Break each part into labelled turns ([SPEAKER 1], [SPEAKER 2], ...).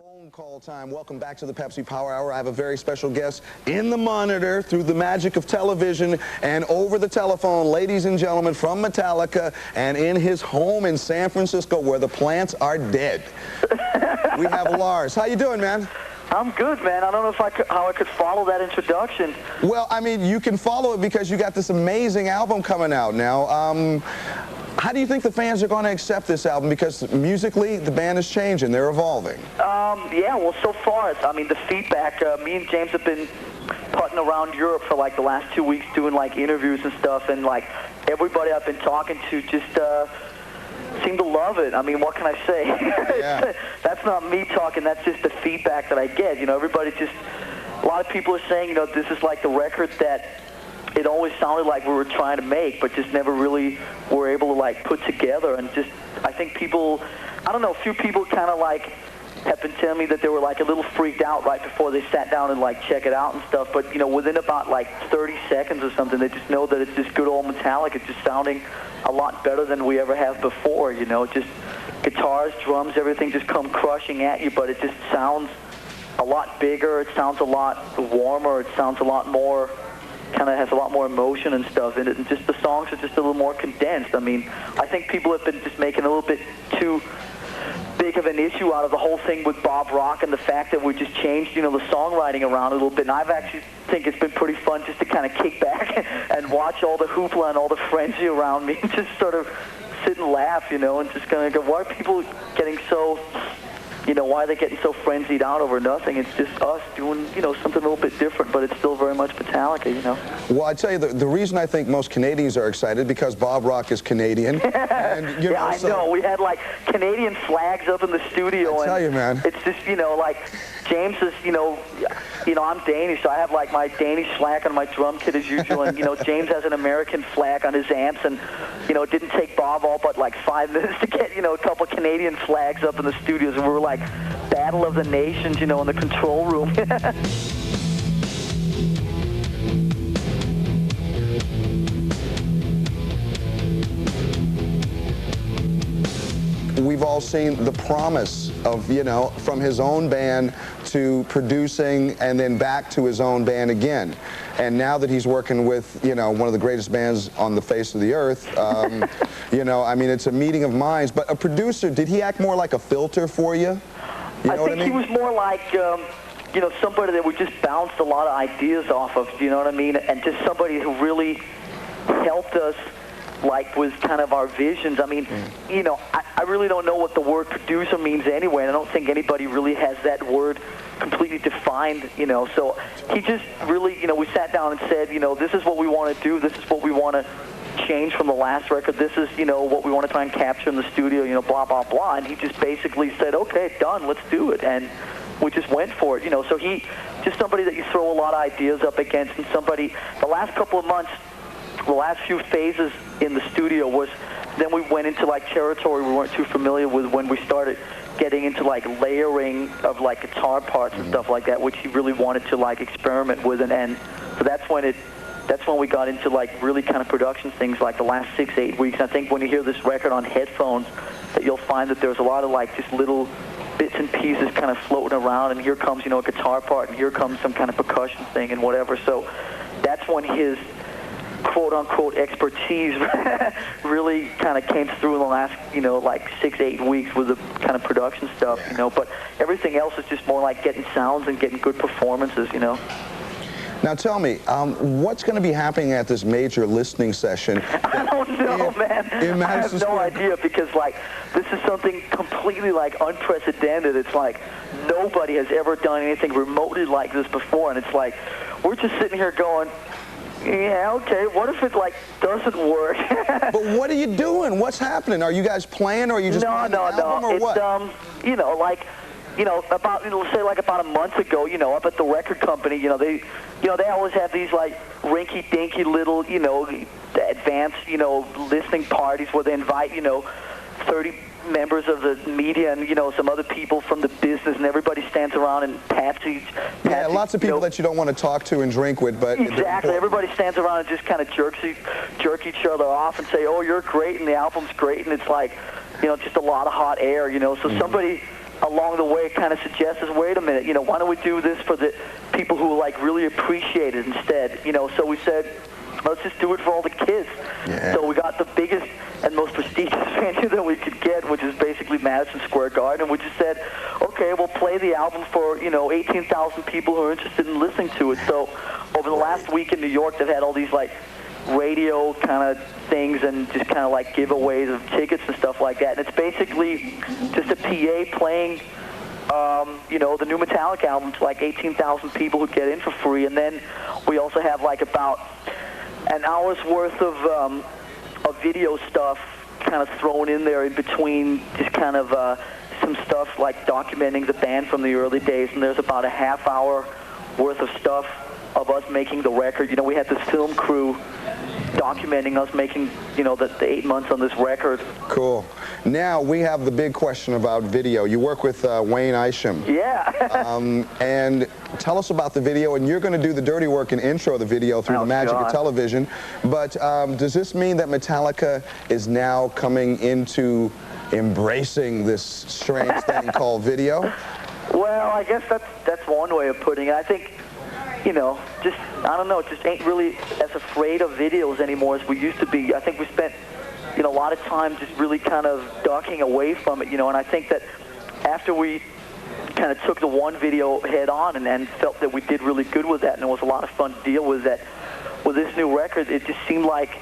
[SPEAKER 1] Phone call time. Welcome back to the Pepsi Power Hour. I have a very special guest in the monitor through the magic of television and over the telephone, ladies and gentlemen, from Metallica and in his home in San Francisco where the plants are dead. We have Lars. How you doing, man?
[SPEAKER 2] I'm good, man. I don't know if how I could follow that introduction.
[SPEAKER 1] Well, I mean, you can follow it because you got this amazing album coming out now. How do you think the fans are going to accept this album? Because musically, the band is changing. They're evolving.
[SPEAKER 2] Yeah, well, so far, I mean, the feedback, me and James have been putting around Europe for, like, the last 2 weeks doing, like, interviews and stuff, and, like, everybody I've been talking to just seem to love it. I mean, what can I say?
[SPEAKER 1] Yeah.
[SPEAKER 2] That's not me talking. That's just the feedback that I get. You know, everybody just, a lot of people are saying, you know, this is like the record that it always sounded like we were trying to make, but just never really were able to, like, put together. And just, I think people, I don't know, a few people kind of, like, have been telling me that they were, like, a little freaked out right before they sat down and, like, check it out and stuff. But, you know, within about, like, 30 seconds or something, they just know that it's just good old Metallica. It's just sounding a lot better than we ever have before, you know. Just guitars, drums, everything just come crushing at you, but it just sounds a lot bigger. It sounds a lot warmer. It sounds a lot more, kind of has a lot more emotion and stuff in it, and just the songs are just a little more condensed. I mean, I think people have been just making a little bit too big of an issue out of the whole thing with Bob Rock and the fact that we just changed, you know, the songwriting around a little bit. And I've actually think it's been pretty fun just to kind of kick back and watch all the hoopla and all the frenzy around me and just sort of sit and laugh, you know, and just kind of go, why are people getting so, you know, why are they getting so frenzied out over nothing? It's just us doing, you know, something a little bit different, but it's still very much Metallica, you know.
[SPEAKER 1] Well, I tell you, the reason I think most Canadians are excited because Bob Rock is Canadian. And, you know,
[SPEAKER 2] I know. We had, like, Canadian flags up in the studio.
[SPEAKER 1] I tell you, man.
[SPEAKER 2] It's just, you know, like, James is, you know, I'm Danish, so I have, like, my Danish flag on my drum kit as usual, and, you know, James has an American flag on his amps, and, you know, it didn't take Bob all but, like, 5 minutes to get, you know, a couple Canadian flags up in the studios, and we were, like, Battle of the Nations, you know, in the control room.
[SPEAKER 1] We've all seen the promise of, you know, from his own band to producing and then back to his own band again. And now that he's working with, you know, one of the greatest bands on the face of the earth, you know, I mean, it's a meeting of minds. But a producer, did he act more like a filter for you? You know
[SPEAKER 2] I think he was more like, you know, somebody that would just bounce a lot of ideas off of, you know what I mean? And just somebody who really helped us, like, with kind of our visions. I mean, you know, I really don't know what the word producer means anyway, and I don't think anybody really has that word completely defined, you know. So he just really, you know, we sat down and said, you know, this is what we want to do, this is what we want to change from the last record, this is, you know, what we want to try and capture in the studio, you know, blah, blah, blah. And he just basically said, okay, done, let's do it. And we just went for it, you know. So he, just somebody that you throw a lot of ideas up against, and somebody, the last couple of months, the last few phases in the studio was, then we went into, like, territory we weren't too familiar with when we started getting into, like, layering of, like, guitar parts and stuff like that, which he really wanted to, like, experiment with. And so that's when we got into, like, really kind of production things, like the last 6-8 weeks. And I think when you hear this record on headphones, that you'll find that there's a lot of, like, just little bits and pieces kind of floating around, and here comes, you know, a guitar part, and here comes some kind of percussion thing and whatever. So that's when his quote-unquote expertise really kind of came through in the last, you know, like 6-8 weeks with the kind of production stuff, you know. But everything else is just more like getting sounds and getting good performances, you know.
[SPEAKER 1] Now tell me, what's going to be happening at this major listening session?
[SPEAKER 2] I don't know, man. I have no idea, because, like, this is something completely, like, unprecedented. It's like nobody has ever done anything remotely like this before, and it's like we're just sitting here going, yeah, okay, what if it, like, doesn't work?
[SPEAKER 1] But what are you doing? What's happening? Are you guys playing, or are you just playing the album, or
[SPEAKER 2] it's,
[SPEAKER 1] what?
[SPEAKER 2] You know, like, you know, about, you know, say, like, about a month ago, you know, up at the record company, you know, they always have these, like, rinky-dinky little, you know, advanced, you know, listening parties where they invite, you know, 30 members of the media and, you know, some other people from the business, and everybody stands around and pats
[SPEAKER 1] lots of people, you know, that you don't want to talk to and drink with, but
[SPEAKER 2] exactly, everybody stands around and just kind of jerk each other off and say, oh, you're great, and the album's great, and it's like, you know, just a lot of hot air, you know. So somebody along the way kind of suggested, wait a minute, why don't we do this for the people who like really appreciate it instead? So we said, let's just do it for all the kids.
[SPEAKER 1] Yeah.
[SPEAKER 2] So we got the biggest and most prestigious venue that we could get, which is basically Madison Square Garden. And we just said, okay, we'll play the album for 18,000 people who are interested in listening to it. So over the last week in New York, they've had all these like radio kind of things and just kind of like giveaways of tickets and stuff like that. And it's basically just a PA playing the new Metallica album to like 18,000 people who get in for free. And then we also have like about an hour's worth of video stuff kind of thrown in there in between, just kind of some stuff like documenting the band from the early days. And there's about a half hour worth of stuff of us making the record. We had this film crew documenting us making, the 8 months on this record.
[SPEAKER 1] Cool. Now we have the big question about video. You work with Wayne Isham.
[SPEAKER 2] Yeah.
[SPEAKER 1] And tell us about the video, and you're going to do the dirty work and intro the video through the magic of television. But does this mean that Metallica is now coming into embracing this strange thing called video?
[SPEAKER 2] Well, I guess that's one way of putting it. I think, I don't know, just ain't really as afraid of videos anymore as we used to be. I think we spent, a lot of time just really kind of ducking away from it, and I think that after we kind of took the one video head on and felt that we did really good with that, and it was a lot of fun to deal with that, with this new record, it just seemed like,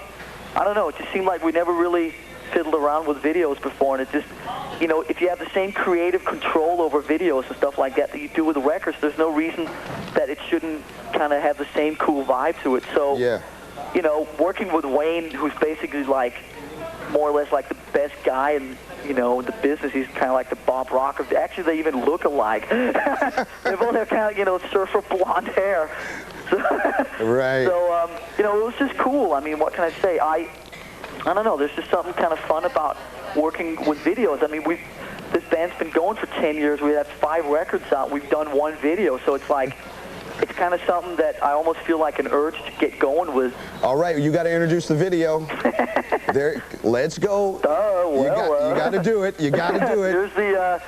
[SPEAKER 2] I don't know, it just seemed like we never really fiddled around with videos before, and it just, if you have the same creative control over videos and stuff like that you do with the records, there's no reason that it shouldn't kind of have the same cool vibe to it. So,
[SPEAKER 1] yeah.
[SPEAKER 2] Working with Wayne, who's basically like more or less like the best guy in, the business, he's kind of like the Bob Rock of, actually they even look alike. They both have kind of, surfer blonde hair. So,
[SPEAKER 1] right.
[SPEAKER 2] So, it was just cool. I mean, what can I say? I don't know, there's just something kind of fun about working with videos. I mean, this band's been going for 10 years. We have 5 records out. We've done 1 video, so it's like, it's kind of something that I almost feel like an urge to get going with.
[SPEAKER 1] All right, you got to introduce the video. There, let's go. You got to do it. You got to do it.
[SPEAKER 2] Here's the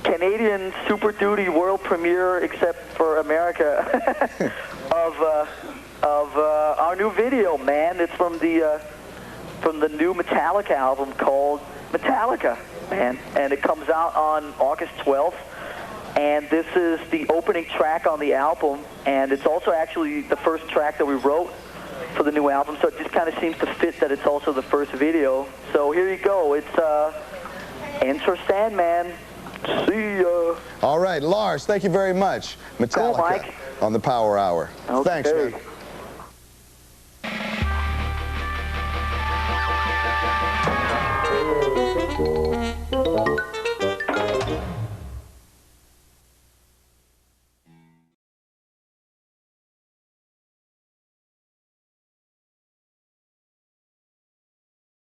[SPEAKER 2] Canadian Super Duty world premiere, except for America, of our new video, man. It's from the new Metallica album called Metallica, man. And it comes out on August 12th. And this is the opening track on the album, and it's also actually the first track that we wrote for the new album, so it just kind of seems to fit that it's also the first video. So here you go. It's Enter Sandman. See ya.
[SPEAKER 1] All right, Lars, thank you very much. Metallica
[SPEAKER 2] cool, Mike.
[SPEAKER 1] On the Power Hour.
[SPEAKER 2] Okay.
[SPEAKER 1] Thanks, man.